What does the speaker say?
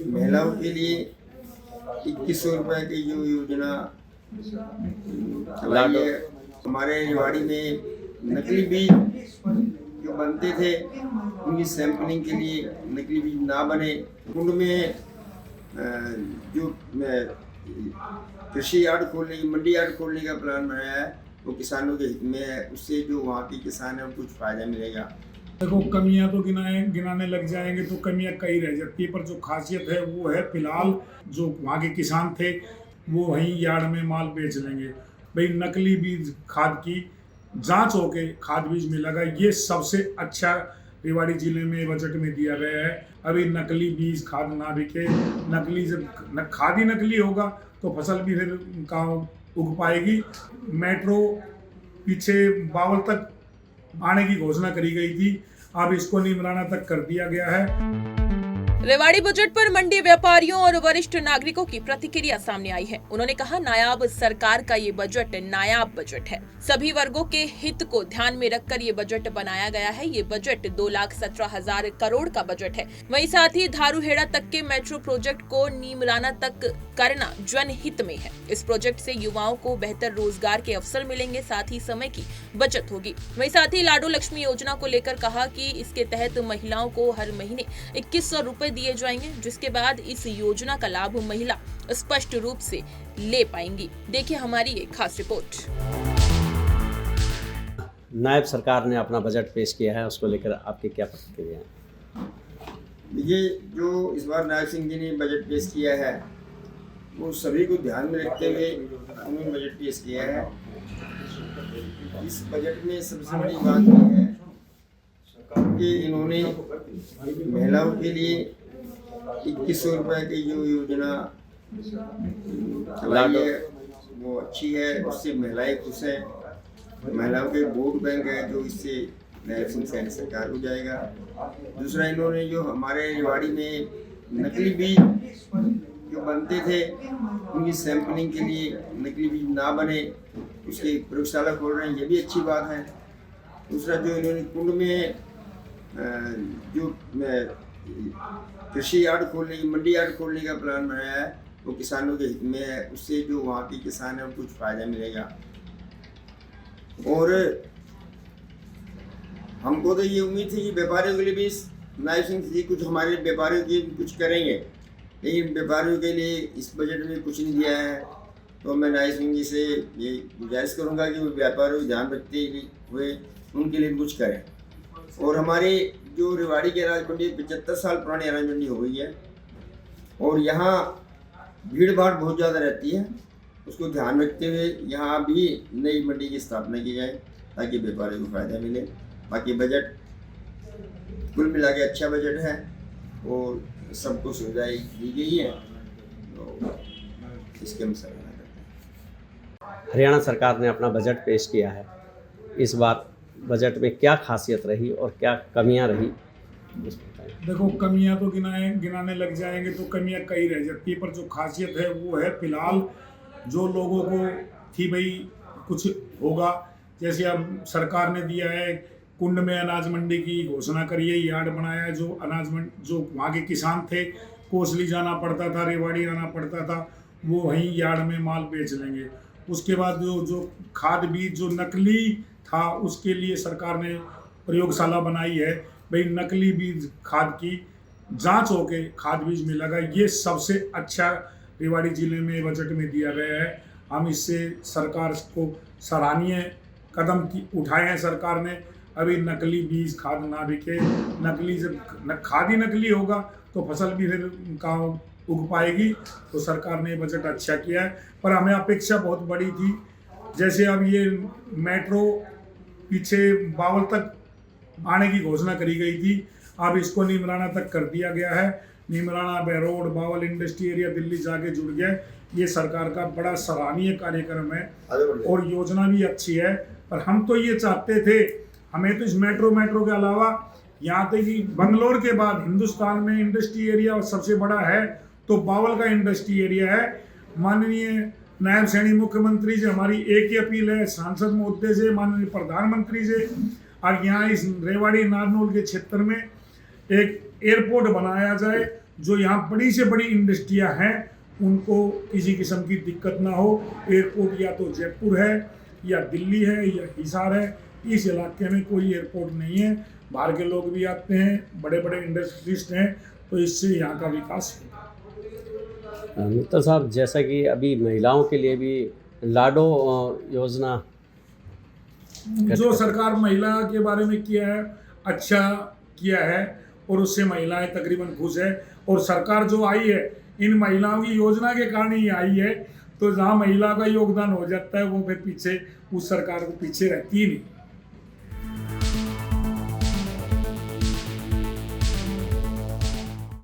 महिलाओं के लिए 2100 रुपये की जो योजना चलाई है। हमारे रेवाड़ी में नकली बीज जो बनते थे उनकी सैंपलिंग के लिए नकली बीज ना बने, कुंड में जो कृषि यार्ड खोलने की, मंडी यार्ड खोलने का प्लान बनाया है, वो किसानों के हित में है। उससे जो वहाँ के किसान हैं उनको कुछ फायदा मिलेगा। देखो, कमियां तो गिनाने लग जाएंगे तो कमियां कई रह जाती है, पर जो खासियत है वो है फिलहाल जो वहाँ के किसान थे वो वहीं यार्ड में माल बेच लेंगे। भाई, नकली बीज खाद की जांच होके खाद बीज मिलेगा, ये सबसे अच्छा रेवाड़ी जिले में बजट में दिया गया है। अभी नकली बीज खाद ना बिके, नकली जब खाद ही नकली होगा तो फसल भी फिर कहाँ उग पाएगी। मेट्रो पीछे बावल तक आने की घोषणा करी गई थी, अब इसको नीमराना तक कर दिया गया है। रेवाड़ी बजट पर मंडी व्यापारियों और वरिष्ठ नागरिकों की प्रतिक्रिया सामने आई है। उन्होंने कहा, नायाब सरकार का ये बजट नायाब बजट है। सभी वर्गों के हित को ध्यान में रखकर ये बजट बनाया गया है। ये बजट 2,17,000 करोड़ का बजट है। वहीं साथ ही धारूहेड़ा तक के मेट्रो प्रोजेक्ट को नीमराना तक करना जनहित में है। इस प्रोजेक्ट से युवाओं को बेहतर रोजगार के अवसर मिलेंगे, साथ ही समय की बचत होगी। वहीं साथ ही लाडो लक्ष्मी योजना को लेकर कहा कि इसके तहत महिलाओं को हर महीने 2100 रुपए दिए जाएंगे, जिसके बाद इस योजना का लाभ महिला स्पष्ट रूप से ले पाएंगी। देखिए हमारी एक खास रिपोर्ट। नायब सरकार ने अपना बजट पेश किया है, उसको लेकर आपकी क्या प्रतिक्रिया है? ये जो इस बार नायब सिंह जी ने बजट पेश किया है वो सभी को ध्यान में रखते हुए उन्होंने बजट पेश किया है। इस बजट में सबसे बड़ी बात यह है कि इन्होंने महिलाओं के लिए 2100 रुपये की जो योजना चलाई है वो अच्छी है। उससे महिलाएं खुश हैं। महिलाओं के वोट बैंक है जो इससे नायब सिंह सैनी सरकार हो जाएगा। दूसरा, इन्होंने जो हमारे रेवाड़ी में नकली बीज जो बनते थे उनकी सैंपलिंग के लिए नकली बीज ना बने, उसकी प्रयोगशाला खोल रहे हैं, ये भी अच्छी बात है। दूसरा, जो इन्होंने कुंड में जो कृषि यार्ड खोलने की, मंडी यार्ड खोलने का प्लान बनाया है, वो किसानों के हित में है। उससे जो वहाँ के किसान हैं उनको कुछ फायदा मिलेगा। और हमको तो ये उम्मीद थी कि व्यापारियों के लिए भी नायब सिंह जी कुछ हमारे व्यापारियों के कुछ करेंगे, लेकिन व्यापारियों के लिए इस बजट में कुछ नहीं दिया है। तो मैं नायब सिंह जी से ये गुजारिश करूँगा कि वो व्यापारियों को ध्यान रखते हुए उनके लिए कुछ करें। और हमारे जो रेवाड़ी की अनाज मंडी 75 साल पुरानी अनाज मंडी हो गई है और यहाँ भीड़ भाड़ बहुत ज़्यादा रहती है, उसको ध्यान रखते हुए यहाँ भी नई मंडी की स्थापना की जाए ताकि व्यापारियों को फायदा मिले। बाकी बजट कुल मिला के अच्छा बजट है और सबको सुविधाएं दी गई है, तो इसके हम सराहना करते हैं। हरियाणा सरकार ने अपना बजट पेश किया है, इस बार बजट में क्या खासियत रही और क्या कमियां रही? देखो, कमियां तो गिनाने लग जाएंगे तो कमियां कई रह जाती है, पर जो खासियत है वो है फिलहाल जो लोगों को थी भाई कुछ होगा। जैसे अब सरकार ने दिया है, कुंड में अनाज मंडी की घोषणा करी है, यार्ड बनाया है। जो अनाज मंडी जो वहाँ के किसान थे, कोसली जाना पड़ता था, रेवाड़ी आना पड़ता था, वो वहीं यार्ड में माल बेच लेंगे। उसके बाद जो खाद बीज जो नकली था उसके लिए सरकार ने प्रयोगशाला बनाई है। भाई, नकली बीज खाद की जांच होके खाद बीज मिलेगा, ये सबसे अच्छा रेवाड़ी जिले में बजट में दिया गया है। हम इससे सरकार को सराहनीय कदम उठाए हैं सरकार ने। अभी नकली बीज खाद ना बिके, नकली जब खाद ही नकली होगा तो फसल भी फिर कहाँ उग पाएगी। तो सरकार ने बजट अच्छा किया है, पर हमें अपेक्षा बहुत बड़ी थी। जैसे अब ये मेट्रो पीछे बावल तक आने की घोषणा करी गई थी, अब इसको नीमराना तक कर दिया गया है। नीमराना, बेरोड, बावल इंडस्ट्री एरिया दिल्ली जाके जुड़ गया। ये सरकार का बड़ा सराहनीय कार्यक्रम है और योजना भी अच्छी है। पर हम तो ये चाहते थे, हमें तो इस मेट्रो के अलावा यहाँ तक कि बंगलोर के बाद हिंदुस्तान में इंडस्ट्री एरिया सबसे बड़ा है तो बावल का इंडस्ट्री एरिया है। माननीय नायब सैनी मुख्यमंत्री से हमारी एक ही अपील है, सांसद महोदय से, माननीय प्रधानमंत्री से, और यहाँ इस रेवाड़ी नारनौल के क्षेत्र में एक एयरपोर्ट बनाया जाए जो यहाँ बड़ी से बड़ी इंडस्ट्रियाँ हैं उनको किसी किस्म की दिक्कत ना हो। एयरपोर्ट या तो जयपुर है या दिल्ली है या हिसार है, इस इलाके में कोई एयरपोर्ट नहीं है। बाहर के लोग भी आते हैं, बड़े बड़े इंडस्ट्रिस्ट हैं, तो इससे यहाँ का विकास होगा। मित्तल साहब, जैसा कि अभी महिलाओं के लिए भी लाडो योजना जो सरकार महिला के बारे में किया है, अच्छा किया है और उससे महिलाएं तकरीबन खुश है। और सरकार जो आई है इन महिलाओं की योजना के कारण ही आई है, तो जहाँ महिला का योगदान हो जाता है वो फिर पीछे उस सरकार को पीछे रहती ही नहीं।